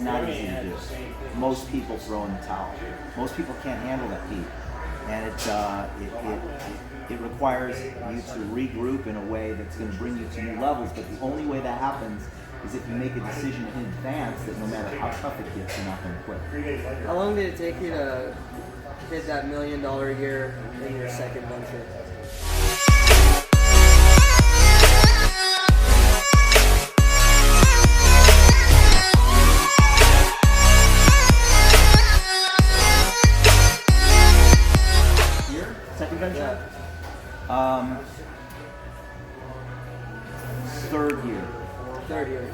not easy to do. Most people throw in the towel. Most people can't handle that heat, and it requires you to regroup in a way that's going to bring you to new levels. But the only way that happens is if you make a decision in advance that no matter how tough it gets, you're not going to quit. How long did it take you to hit that $1 million a year in your second venture? Second venture? Yeah.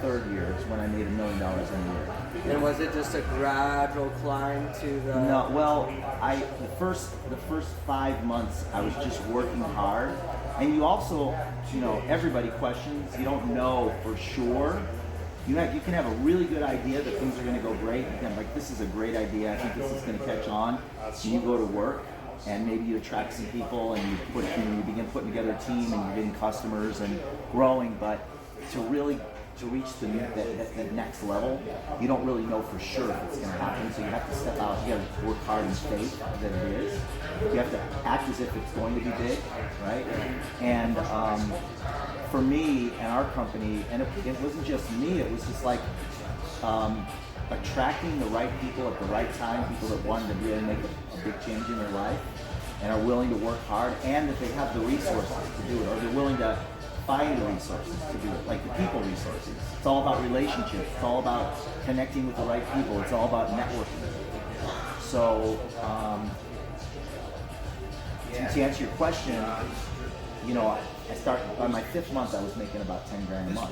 Third year is when I made $1 million in a year. And was it just a gradual climb to the? No, well, the first 5 months I was just working hard, and you also, everybody questions. You don't know for sure. You can have a really good idea that things are going to go great. You can like, this is a great idea. I think this is going to catch on. And you go to work, and maybe you attract some people, and you begin putting together a team, and you're getting customers and growing. But to reach the next level, you don't really know for sure if it's going to happen. So you have to step out. You have to work hard in faith that it is. You have to act as if it's going to be big, right? And for me and our company, and it wasn't just me. It was just like attracting the right people at the right time, people that wanted to really make a big change in their life and are willing to work hard, and that they have the resources to do it, or they're willing to find the resources to do it, like the people resources. It's all about relationships. It's all about connecting with the right people. It's all about networking. So, to answer your question, I started on my 5th month. I was making about $10,000 a month,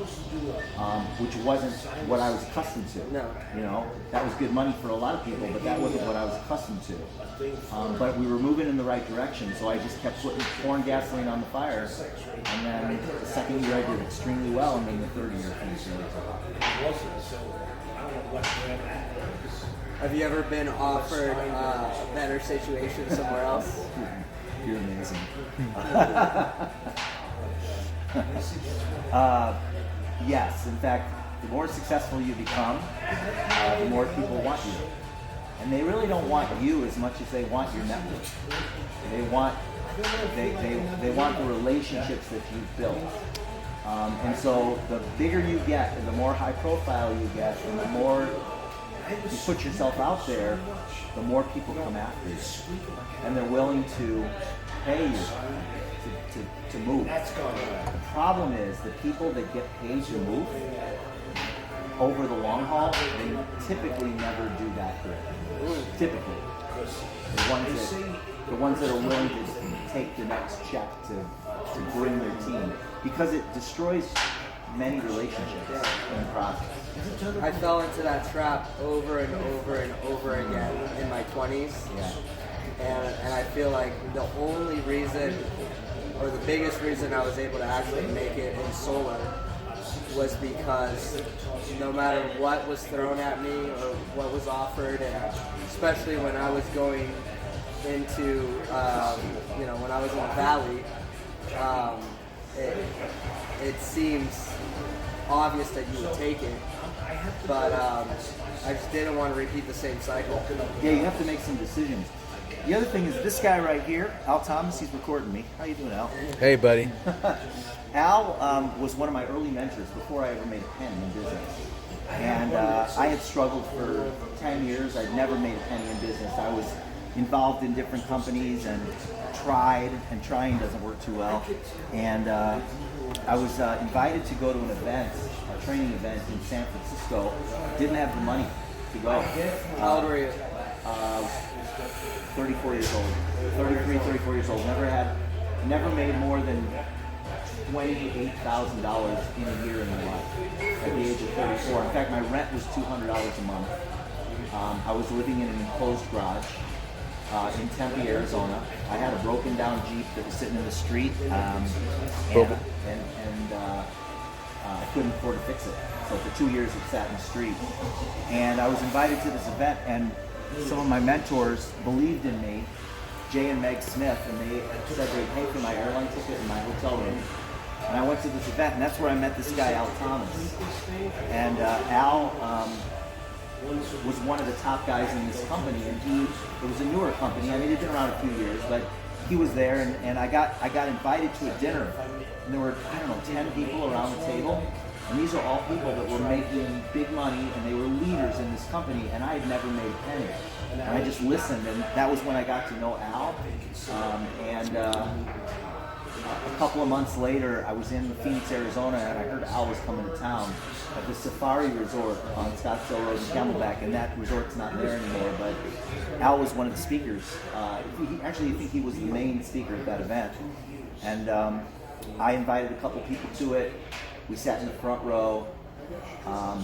which wasn't what I was accustomed to. No. That was good money for a lot of people, but that wasn't what I was accustomed to. But we were moving in the right direction, so I just kept pouring gasoline on the fire. And then the second year I did extremely well, and then the third year finished really tough. Have you ever been offered a better situation somewhere else? You're amazing. Yes, in fact, the more successful you become, the more people want you. And they really don't want you as much as they want your network. They want the relationships that you've built. And so the bigger you get, and the more high profile you get, and the more you put yourself out there, the more people come after you. And they're willing to pay you to move. The problem is the people that get paid to move over the long haul, they typically never do that good. Typically. The ones that are willing to take the next check to bring their team, because it destroys many relationships in the process. I fell into that trap over and over and over again in my 20s. Yeah. And I feel like the only reason, or the biggest reason I was able to actually make it in solar was because no matter what was thrown at me or what was offered, and especially when I was going into, when I was in the valley, it seems obvious that you would take it, but I just didn't want to repeat the same cycle. Yeah, you have to make some decisions. The other thing is this guy right here, Al Thomas, he's recording me. How you doing, Al? Hey, buddy. Al was one of my early mentors before I ever made a penny in business. And I had struggled for 10 years. I'd never made a penny in business. I was involved in different companies and tried, and trying doesn't work too well. And I was invited to go to an event, a training event in San Francisco. Didn't have the money to go. How old were you? 34 years old. 33, 34 years old. Never made more than $28,000 in a year in my life at the age of 34. In fact, my rent was $200 a month. I was living in an enclosed garage in Tempe, Arizona. I had a broken down Jeep that was sitting in the street, and I couldn't afford to fix it. So for 2 years it sat in the street. And I was invited to this event, and some of my mentors believed in me, Jay and Meg Smith, and they said they'd pay for my airline ticket and my hotel room. And I went to this event, and that's where I met this guy, Al Thomas. And Al was one of the top guys in this company, and it was a newer company. I mean, it had been around a few years, but he was there, and I got invited to a dinner, and there were, I don't know, 10 people around the table, and these are all people that were making big money, and they were leaders in this company, and I had never made a penny. And I just listened, and that was when I got to know Al. A couple of months later, I was in Phoenix, Arizona, and I heard Al was coming to town at the Safari Resort on Scottsdale Road in Camelback, and that resort's not there anymore, but Al was one of the speakers. I think he was the main speaker at that event. And I invited a couple people to it. We sat in the front row. I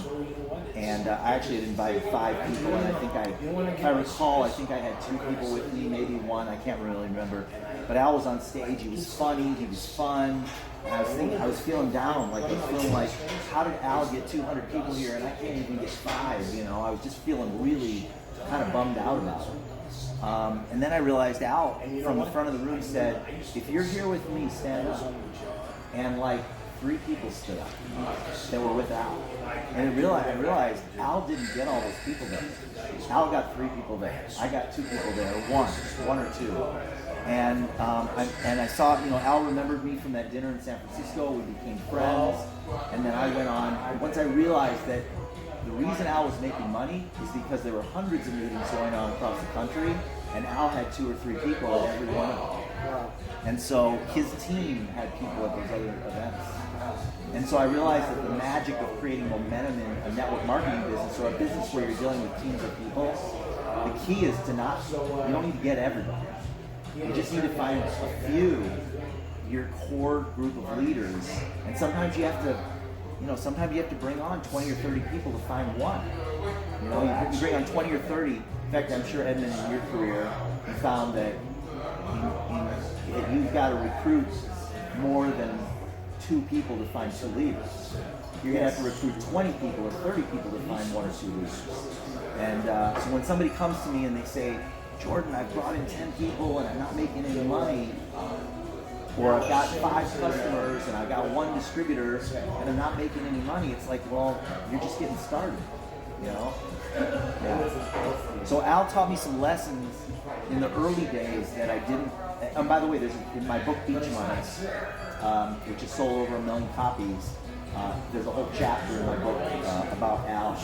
actually had invited 5 people, and if I recall, I think I had 2 people with me, maybe 1, I can't really remember. But Al was on stage, he was funny, he was fun, and I was feeling down, I was feeling like, how did Al get 200 people here and I can't even get 5, I was just feeling really kind of bummed out about it. And then I realized Al, from the front of the room, said, if you're here with me, stand up. And 3 people stood up that were with Al. And I realized Al didn't get all those people there. Al got 3 people there. I got 2 people there, one or 2. And I saw, Al remembered me from that dinner in San Francisco. We became friends. And then I went on. Once I realized that the reason Al was making money is because there were hundreds of meetings going on across the country, and Al had 2 or 3 people at every one of them. And so his team had people at those other events. And so I realized that the magic of creating momentum in a network marketing business, or a business where you're dealing with teams of people, the key is you don't need to get everybody. You just need to find a few, your core group of leaders. And sometimes you have to bring on 20 or 30 people to find one. You bring on 20 or 30. In fact, I'm sure, Edmund, in your career, you found that you've got to recruit more than 2 people to find 2 leaders. You're going to have to recruit 20 people or 30 people to find 1 or 2 leaders. And so when somebody comes to me and they say, Jordan, I've brought in 10 people and I'm not making any money, or I've got 5 customers and I've got 1 distributor and I'm not making any money, it's like, well, you're just getting started, Yeah. So Al taught me some lessons in the early days that I didn't. And by the way, there's in my book Beach Runners, which has sold over 1 million copies. There's a whole chapter in my book about Al,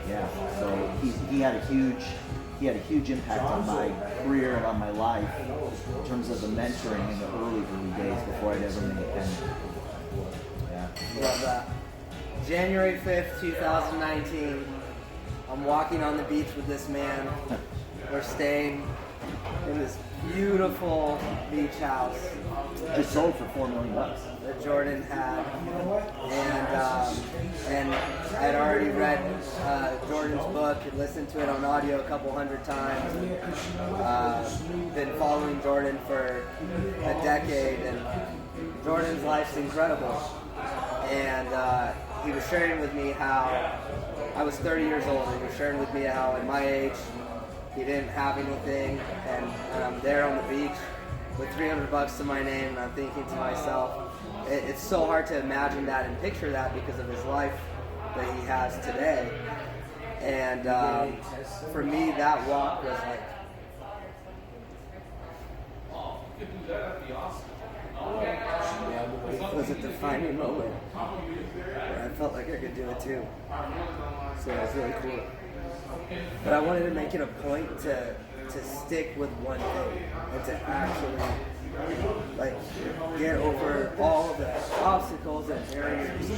and so he had a huge impact on my career and on my life in terms of the mentoring in the early days before I'd ever made a penny. Yeah. Love that. January 5th, 2019. I'm walking on the beach with this man. We're staying in this beautiful beach house. Just sold for $4 million. That Jordan had, and I had already read Jordan's book and listened to it on audio a couple hundred times. Been following Jordan for a decade, and Jordan's life's incredible. And he was sharing with me how I was 30 years old, and he was sharing with me how at my age he didn't have anything, and I'm there on the beach with $300 to my name, and I'm thinking to myself, it's so hard to imagine that and picture that because of his life that he has today. And for me, that walk was was a defining moment where I felt like I could do it too. So it was really cool. But I wanted to make it a point to stick with one thing and to actually get over all the obstacles and barriers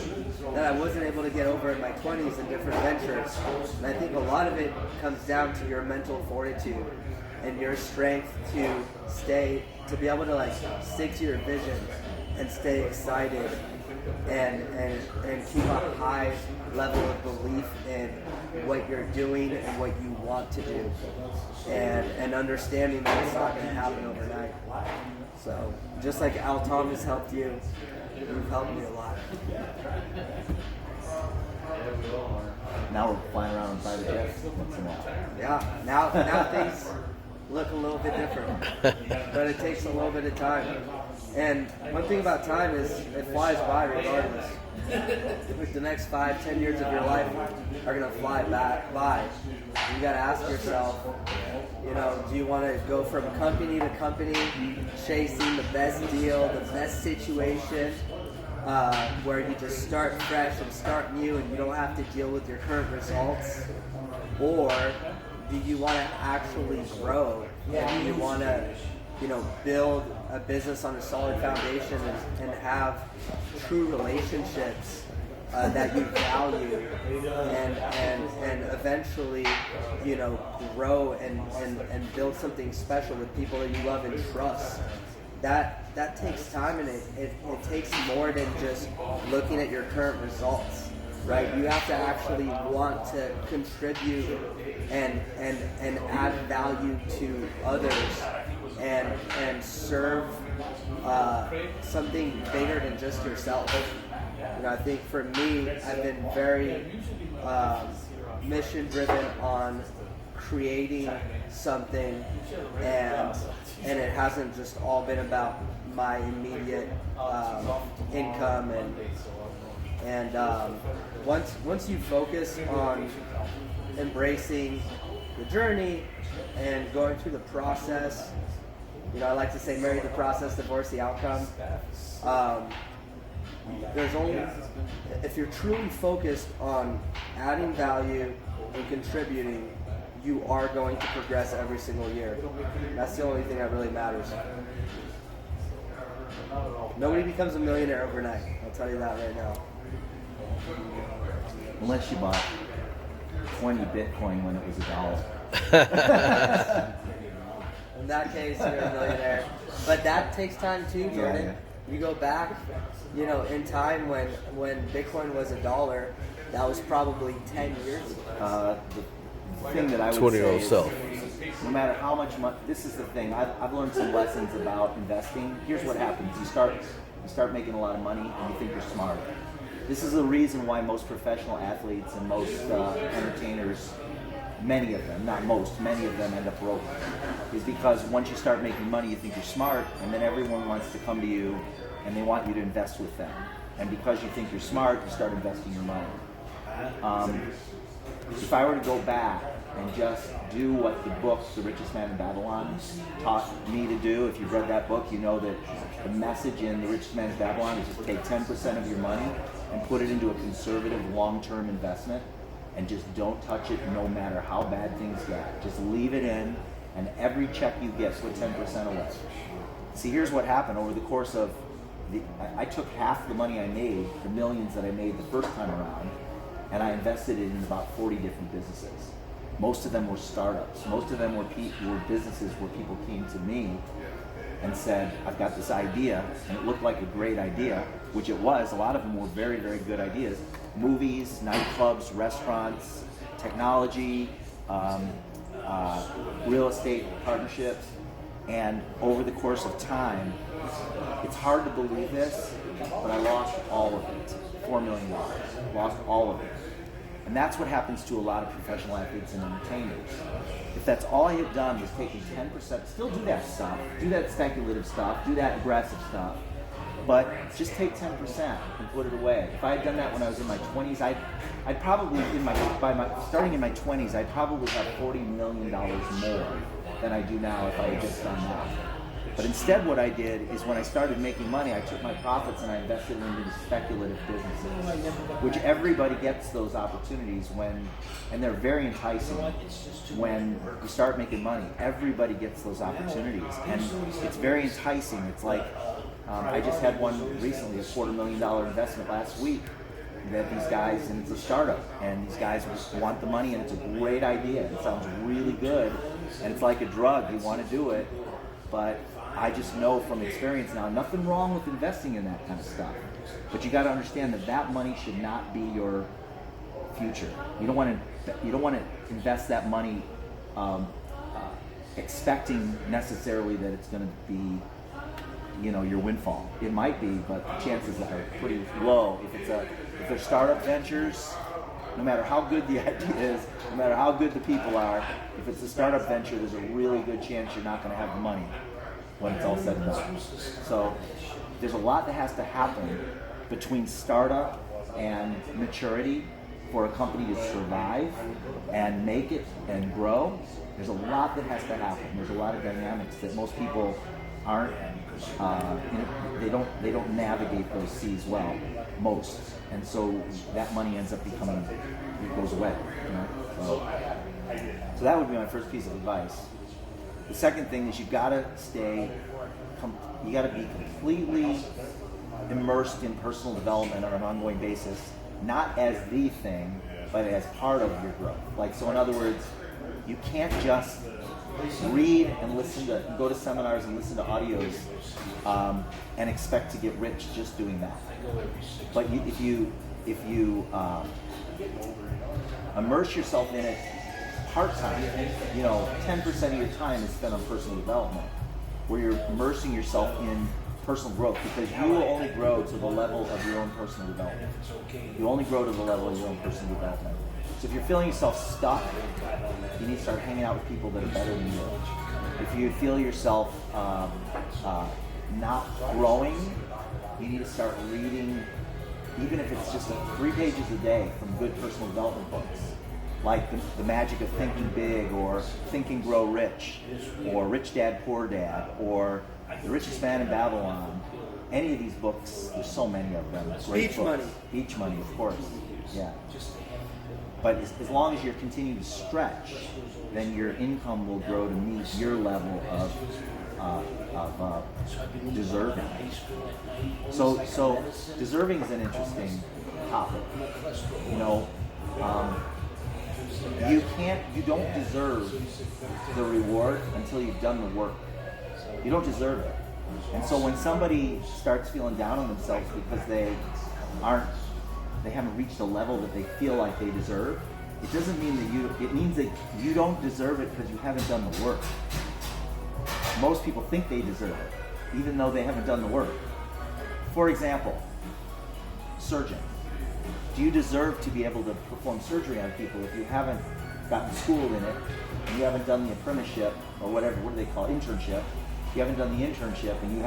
that I wasn't able to get over in my 20s in different ventures. And I think a lot of it comes down to your mental fortitude and your strength to be able to stick to your vision and stay excited and keep a high level of belief in what you're doing and what you want to do, and understanding that it's not going to happen overnight. So just like Al Thomas helped you, you've helped me a lot. Now we're flying around in private jets once in a while. Yeah, now things look a little bit different, but it takes a little bit of time. And one thing about time is it flies by regardless. Like the next 5-10 years of your life are gonna fly by. You gotta ask yourself, do you want to go from company to company, chasing the best deal, the best situation, where you just start fresh and start new and you don't have to deal with your current results? Or do you want to actually grow? And do you want to, build a business on a solid foundation and have true relationships that you value and eventually, grow and build something special with people that you love and trust? That takes time, and it takes more than just looking at your current results, right? You have to actually want to contribute and add value to others and serve something bigger than just yourself. I think for me, I've been very mission driven on creating something, and it hasn't just all been about my immediate income. And once you focus on embracing the journey and going through the process, I like to say marry the process, divorce the outcome. There's only, if you're truly focused on adding value and contributing, you are going to progress every single year. That's the only thing that really matters. Nobody becomes a millionaire overnight. I'll tell you that right now. Unless you bought 20 Bitcoin when it was $1. In that case, you're a millionaire. But that takes time too, Jordan. Yeah. You go back, in time when Bitcoin was $1, that was probably 10 years ago. The thing that I would 20-year-old say self. is, no matter how much money, this is the thing. I've learned some lessons about investing. Here's what happens: you start making a lot of money, and you think you're smart. This is the reason why most professional athletes and most entertainers, many of them, not most, many of them end up broke. Is because once you start making money, you think you're smart, and then everyone wants to come to you, and they want you to invest with them. And because you think you're smart, you start investing your money. If I were to go back and just do what the book, The Richest Man in Babylon, taught me to do, if you've read that book, you know that the message in The Richest Man in Babylon is just take 10% of your money and put it into a conservative long-term investment, and just don't touch it no matter how bad things get. Just leave it in, and every check you get, put 10% away. See, here's what happened over the course of I took half the money I made, the millions that I made the first time around, and I invested it in about 40 different businesses. Most of them were startups. Most of them were businesses where people came to me and said, I've got this idea, and it looked like a great idea, which it was. A lot of them were very, very good ideas. Movies, nightclubs, restaurants, technology, real estate partnerships. And over the course of time, it's hard to believe this, but I lost all of it. $4 million. Lost all of it. And that's what happens to a lot of professional athletes and entertainers. If that's all I had done was taking 10%, still do that stuff, do that speculative stuff, do that aggressive stuff, but just take 10% and put it away. If I had done that when I was in my 20s, I'd probably, starting in my 20s, I'd probably have $40 million more than I do now if I had just done that. But instead what I did is when I started making money, I took my profits and I invested them into speculative businesses, which everybody gets those opportunities and they're very enticing. When you start making money, everybody gets those opportunities, and it's very enticing. It's like, I just had one recently, a $250,000 investment last week, that these guys, and it's a startup, and these guys just want the money, and it's a great idea. It sounds really good, and it's like a drug. You want to do it, but I just know from experience now, nothing wrong with investing in that kind of stuff. But you got to understand that money should not be your future. You don't want to invest that money expecting necessarily that it's going to be, your windfall. It might be, but the chances are pretty low. If they're startup ventures, no matter how good the idea is, no matter how good the people are, if it's a startup venture, there's a really good chance you're not going to have the money. when it's all said and done. So there's a lot that has to happen between startup and maturity for a company to survive and make it and grow. There's a lot that has to happen. There's a lot of dynamics that most people aren't. They don't navigate those seas well, most, and so that money ends up becoming, it goes away. You know? So that would be my first piece of advice. The second thing is you gotta be completely immersed in personal development on an ongoing basis, not as the thing, but as part of your growth. Like, so in other words, you can't just read and go to seminars and listen to audios and expect to get rich just doing that. But if you immerse yourself in it part-time, 10% of your time is spent on personal development, where you're immersing yourself in personal growth, because you will only grow to the level of your own personal development. You only grow to the level of your own personal development. So if you're feeling yourself stuck, you need to start hanging out with people that are better than you. If you feel yourself not growing, you need to start reading, even if it's just 3 pages a day from good personal development books, like the Magic of Thinking Big, or Think and Grow Rich, or Rich Dad Poor Dad, or The Richest Man in Babylon. Any of these books, there's so many of them. Beach Money. Beach Money, of course. Yeah. But as long as you're continuing to stretch, then your income will grow to meet your level of deserving. So deserving is an interesting topic. You don't deserve the reward until you've done the work. You don't deserve it. And so when somebody starts feeling down on themselves because they haven't reached a level that they feel like they deserve, it doesn't mean that it means that you don't deserve it because you haven't done the work. Most people think they deserve it, even though they haven't done the work. For example, surgeon. Do you deserve to be able to perform surgery on people if you haven't gotten schooled in it, and you haven't done the apprenticeship, or whatever, what do they call it, internship? You haven't done the internship, and you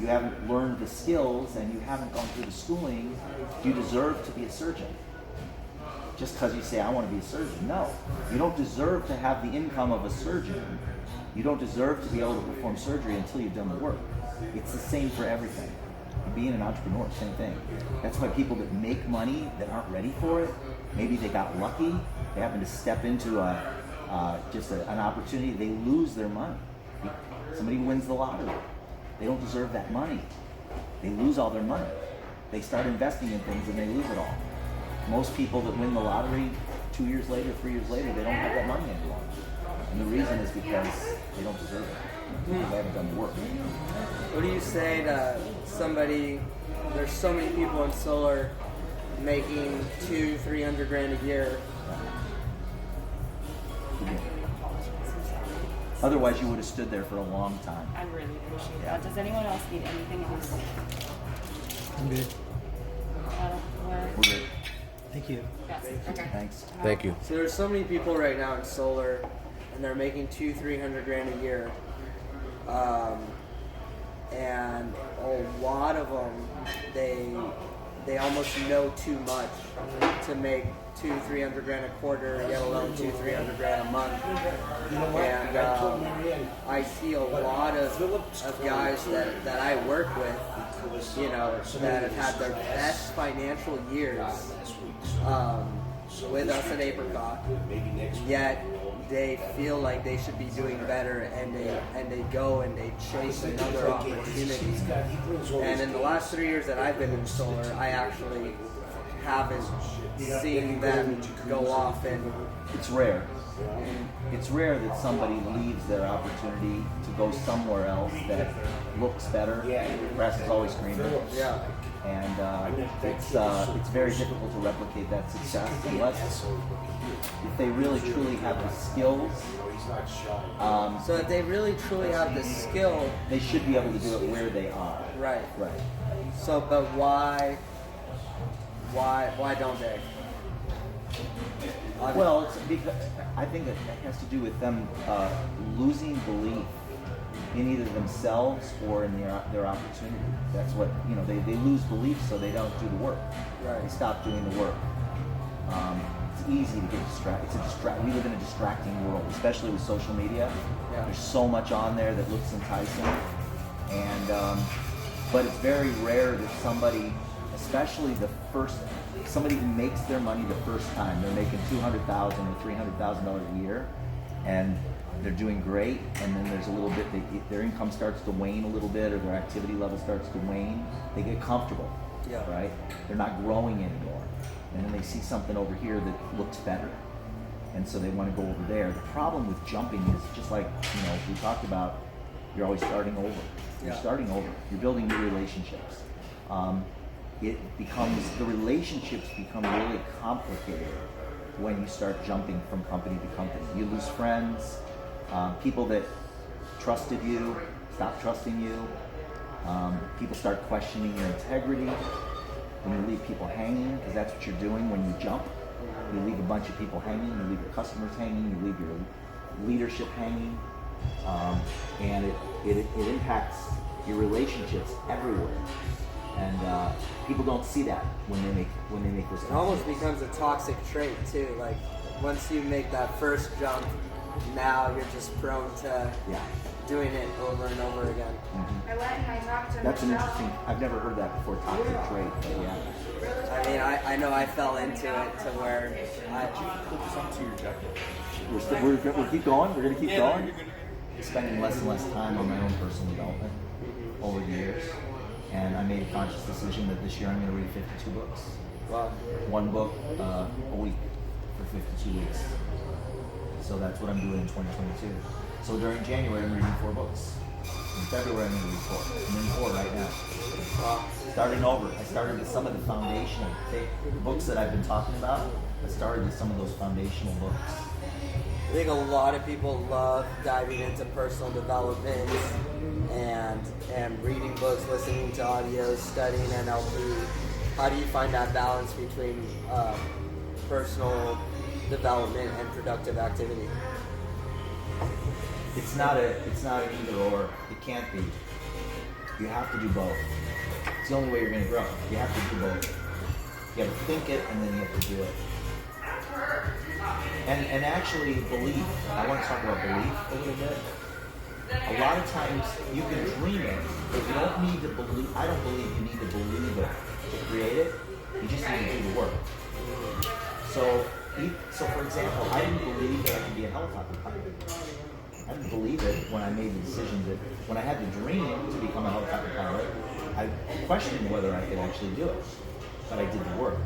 haven't learned the skills, and you haven't gone through the schooling. Do you deserve to be a surgeon? Just because you say, I want to be a surgeon. No. You don't deserve to have the income of a surgeon. You don't deserve to be able to perform surgery until you've done the work. It's the same for everything. Being an entrepreneur, same thing. That's why people that make money that aren't ready for it, maybe they got lucky, they happen to step into an opportunity, they lose their money. Somebody wins the lottery. They don't deserve that money. They lose all their money. They start investing in things and they lose it all. Most people that win the lottery 2 years later, 3 years later, they don't have that money anymore. And the reason is because they don't deserve it. They haven't done the work. What do you say to somebody? There's so many people in solar making $200,000-300 grand a year. Otherwise, you would have stood there for a long time. I really appreciate that. Does anyone else need anything else? I'm good. We're good. Thank you. Yes. Okay. Thanks. Thank you. So there's so many people right now in solar, and they're making $200,000-300 grand a year. And a lot of them, they almost know too much to make $200-300 grand a quarter, let alone $200-300 grand a month. And I see a lot of guys that I work with, that have had their best financial years with us at Apricot, yet they feel like they should be doing better, and they go and they chase another opportunity. And in the last 3 years that I've been in solar, I actually haven't seen them go off and... It's rare. It's rare that somebody leaves their opportunity to go somewhere else that looks better. Grass is always greener. Yeah. And it's very difficult to replicate that success unless if they really truly have the skills. So if they really truly have the skill, they should be able to do it where they are. Right. Right. So, but why don't they? Well, it's because I think it has to do with them losing belief in either themselves or in their opportunity. That's what, they lose belief, so they don't do the work. Right. They stop doing the work. It's easy to get distracted. We live in a distracting world, especially with social media. Yeah. There's so much on there that looks enticing, and but it's very rare that somebody, especially somebody who makes their money the first time, they're making $200,000 or $300,000 a year, and they're doing great, and then there's a little bit, their income starts to wane a little bit, or their activity level starts to wane. They get comfortable, right? They're not growing anymore, and then they see something over here that looks better, and so they want to go over there. The problem with jumping is just like we talked about. You're always starting over. You're starting over. You're building new relationships. The relationships become really complicated when you start jumping from company to company. You lose friends, people that trusted you stop trusting you. People start questioning your integrity. When you leave people hanging, because that's what you're doing when you jump. You leave a bunch of people hanging. You leave your customers hanging. You leave your leadership hanging, and it impacts your relationships everywhere. And people don't see that when they make those. It almost becomes a toxic trait too. Like once you make that first jump, now you're just prone to doing it over and over again. I went and I talked to That's an Michelle. interesting. I've never heard that before. Toxic trait, but yeah. I mean, I know I fell into it to where We'll keep going. We're gonna keep going. Spending less and less time on my own personal development over the years, and I made a conscious decision that this year I'm going to read 52 books. Wow. One book a week for 52 weeks. So that's what I'm doing in 2022. So during January I'm reading 4 books. In February I'm going to read 4. I'm in 4 right now. Starting over. I started with some of the foundational books that I've been talking about. I started with some of those foundational books. I think a lot of people love diving into personal development and reading books, listening to audios, studying NLP. How do you find that balance between personal development and productive activity? It's not an either or. It can't be. You have to do both. It's the only way you're going to grow. You have to do both. You have to think it, and then you have to do it. And actually, belief. I want to talk about belief a little bit. A lot of times you can dream it, but you don't need to believe. I don't believe you need to believe it to create it. You just need to do the work. So for example, I didn't believe that I could be a helicopter pilot. I didn't believe it when I made the decision that when I had the dream to become a helicopter pilot, I questioned whether I could actually do it. But I did the work,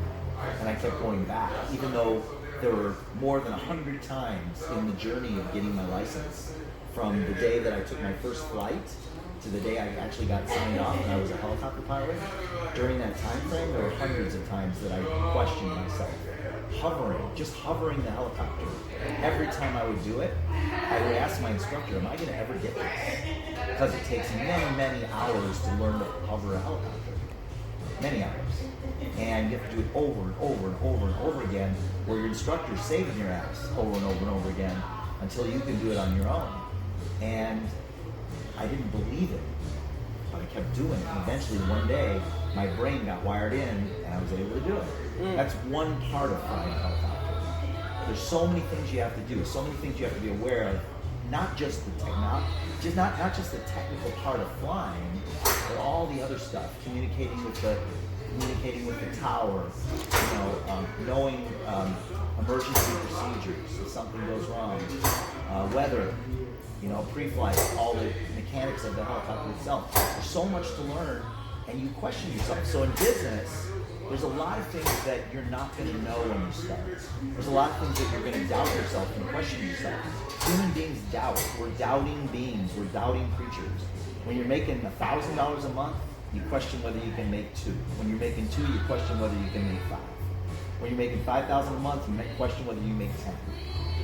and I kept going back, even though there were more than 100 times in the journey of getting my license, from the day that I took my first flight to the day I actually got signed off and I was a helicopter pilot. During that time frame, there were hundreds of times that I questioned myself. Hovering the helicopter. Every time I would do it, I would ask my instructor, am I going to ever get this? Because it takes many, many hours to learn to hover a helicopter. Many hours. And you have to do it over and over and over and over again, where your instructor's saving your ass over and over and over again until you can do it on your own. And I didn't believe it, but I kept doing it. And eventually one day, my brain got wired in and I was able to do it. That's one part of flying a helicopter. There's so many things you have to do, so many things you have to be aware of, not just the not just the technical part of flying, but all the other stuff, communicating with the tower, knowing emergency procedures if something goes wrong, weather, pre-flight, all the mechanics of the helicopter itself. There's so much to learn, and you question yourself. So in business, there's a lot of things that you're not going to know when you start. There's a lot of things that you're going to doubt yourself and question yourself. Human beings doubt. We're doubting beings. We're doubting creatures. When you're making $1,000 a month, you question whether you can make 2. When you're making 2, you question whether you can make 5. When you're making $5,000 a month, you question whether you make 10.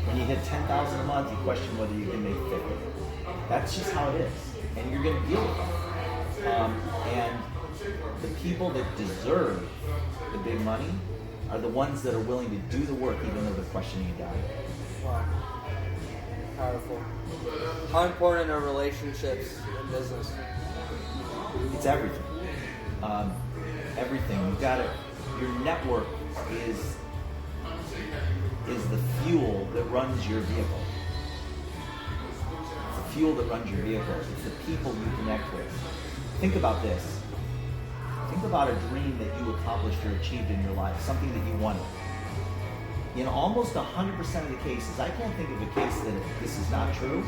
When you hit $10,000 a month, you question whether you can make 50. That's just how it is, and you're going to deal with it. And the people that deserve the big money are the ones that are willing to do the work, even though they're questioning a guy. Wow. Powerful. How important are relationships in business? It's everything. Everything. You've got to. Your network is the fuel that runs your vehicle. It's the fuel that runs your vehicle. It's the people you connect with. Think about this. Think about a dream that you accomplished or achieved in your life, something that you wanted. In almost 100% of the cases, I can't think of a case that this is not true.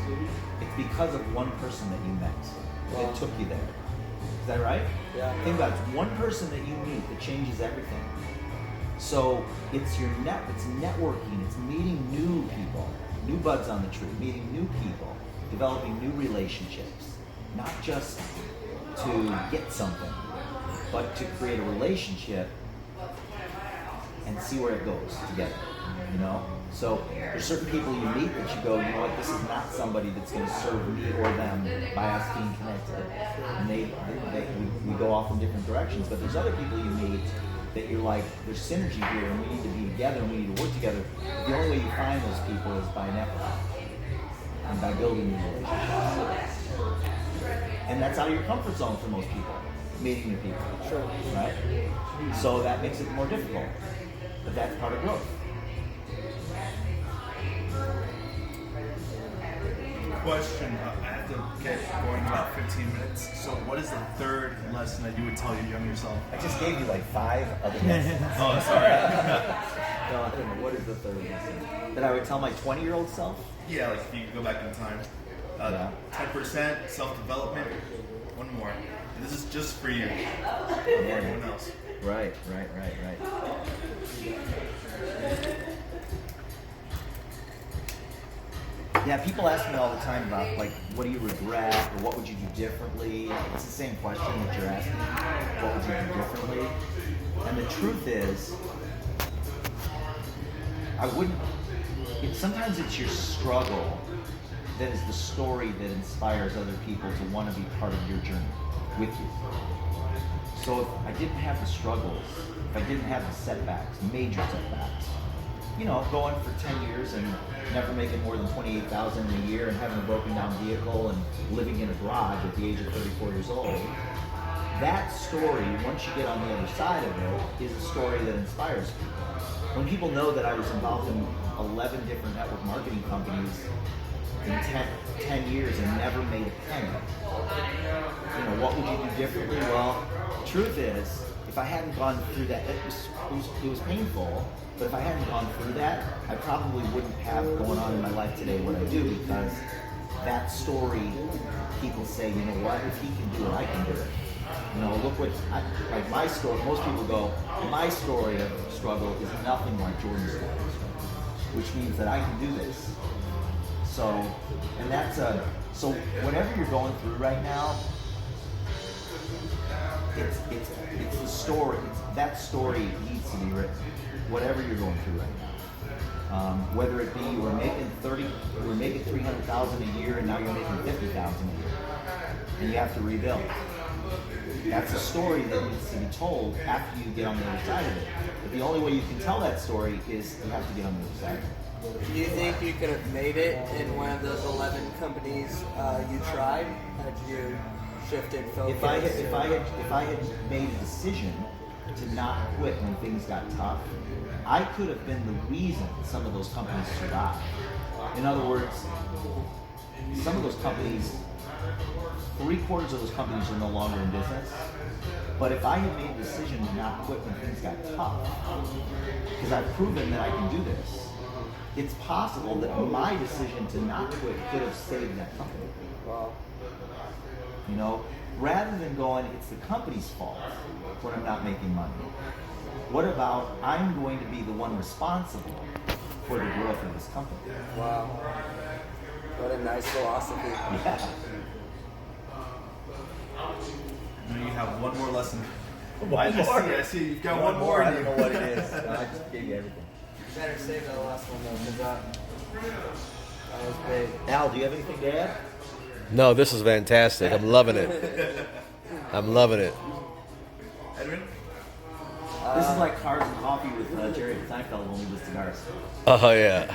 It's because of one person that you met that took you there. Is that right? Yeah. Think about it. It's one person that you meet that changes everything. So it's it's networking. It's meeting new people, new buds on the tree, meeting new people, developing new relationships, not just to get something, but to create a relationship and see where it goes together, you know? So there's certain people you meet that you go, you know what, this is not somebody that's going to serve me or them by us being connected. And we go off in different directions, but there's other people you meet that you're like, there's synergy here and we need to be together and we need to work together. The only way you find those people is by networking and by building new relationships. And that's out of your comfort zone for most people, meeting new people. Sure. Right? So that makes it more difficult. But that's part of growth. Question, I have to get going in about 15 minutes. So what is the third lesson that you would tell your younger self? I just gave you like 5 other lessons. Oh, sorry. No, I don't know. What is the third lesson? That I would tell my 20-year-old self? Yeah, like if you could go back in time. 10% self-development. One more. And this is just for you. Everyone else. Right. Yeah, people ask me all the time about, like, what do you regret or what would you do differently? It's the same question that you're asking. What would you do differently? And the truth is, I wouldn't. Sometimes it's your struggle that is the story that inspires other people to want to be part of your journey with you. So if I didn't have the struggles, if I didn't have the setbacks, major setbacks, you know, going for 10 years and never making more than $28,000 a year and having a broken down vehicle and living in a garage at the age of 34 years old, that story, once you get on the other side of it, is a story that inspires people. When people know that I was involved in 11 different network marketing companies in 10 years and never made a penny, you know, what would you do differently? Well, the truth is, if I hadn't gone through that, it was painful, but if I hadn't gone through that, I probably wouldn't have going on in my life today what I do, because that story, people say, you know what, if he can do it, I can do it. You know, look what, like my story, most people go, my story of struggle is nothing like Jordan's story, which means that I can do this. So, and so whatever you're going through right now, it's the story, that story needs to be written, whatever you're going through right now. Whether it be you were making $300,000 a year and now you're making $50,000 a year, and you have to rebuild. That's a story that needs to be told after you get on the other side of it. But the only way you can tell that story is you have to get on the other side of it. Do you think you could have made it in one of those 11 companies you tried? Had you shifted focus? If I had made a decision to not quit when things got tough, I could have been the reason some of those companies survived. In other words, some of those companies, 3/4 of those companies are no longer in business. But if I had made a decision to not quit when things got tough, because I've proven that I can do this, it's possible that my decision to not quit could have saved that company. Wow. You know, rather than going, it's the company's fault when I'm not making money. What about, I'm going to be the one responsible for the growth of this company? Wow. What a nice philosophy. Yeah. And you have one more lesson. I see you've got one more. I don't know what it is. I just gave you everything. You better save that last one though, because that was big. Al, do you have anything to add? No, this is fantastic. I'm loving it. I'm loving it. Edwin? This is like Cars and Coffee with Jerry Seinfeld, only with cigars. Oh, yeah.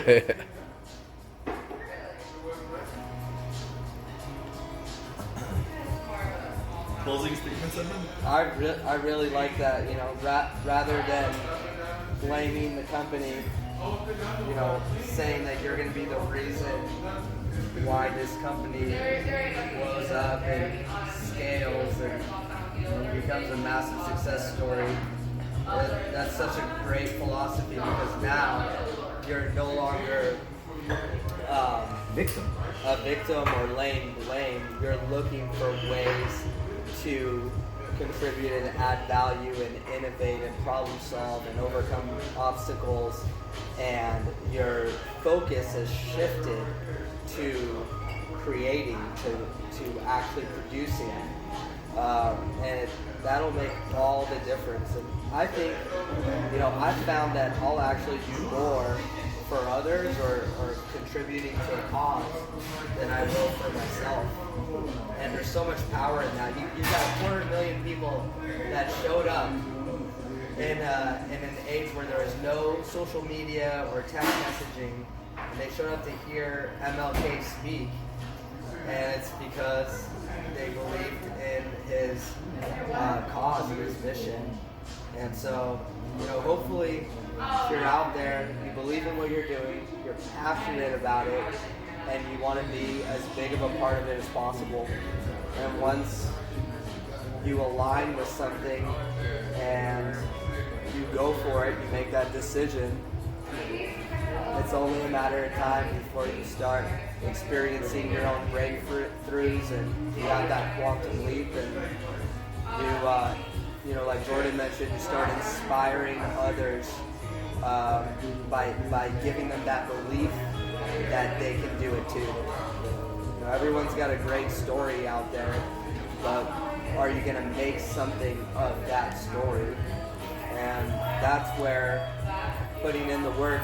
closing statements of them? I really like that. You know, rather than blaming the company, you know, saying that you're going to be the reason why this company blows up and scales and becomes a massive success story. That's such a great philosophy because now you're no longer Victim. a victim or laying blame. You're looking for ways to contribute and add value and innovate and problem solve and overcome obstacles, and your focus has shifted to creating, to actually producing, and that'll make all the difference. And I think, you know, I've found that I'll actually do more for others or contributing to a cause than I will for myself. And there's so much power in that. You've got 250,000 people that showed up in an age where there was no social media or text messaging, and they showed up to hear MLK speak. And it's because they believed in his cause and his mission. And so, you know, hopefully, if you're out there, you believe in what you're doing, you're passionate about it, and you want to be as big of a part of it as possible. And once you align with something and you go for it, you make that decision, it's only a matter of time before you start experiencing your own breakthroughs and you have that quantum leap, and you know, like Jordan mentioned, you start inspiring others by giving them that belief that they can do it too. You know, everyone's got a great story out there, but are you going to make something of that story? And that's where putting in the work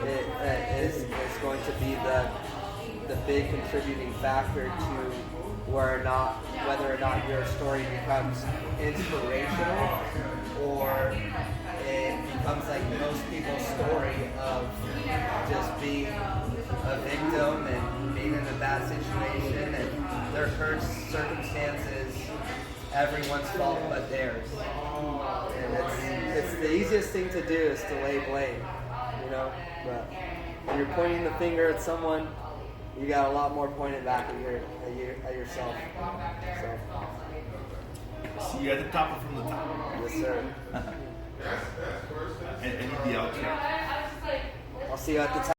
is going to be the big contributing factor to whether or not your story becomes inspirational or it becomes like most people's story of just being a victim and being in a bad situation and their current circumstances everyone's fault but theirs. And it's the easiest thing to do is to lay blame, you know. But when you're pointing the finger at someone, you got a lot more pointed back at yourself. So. See you at the top or from the top? Yes, sir. And the outro. I'll see you at the top.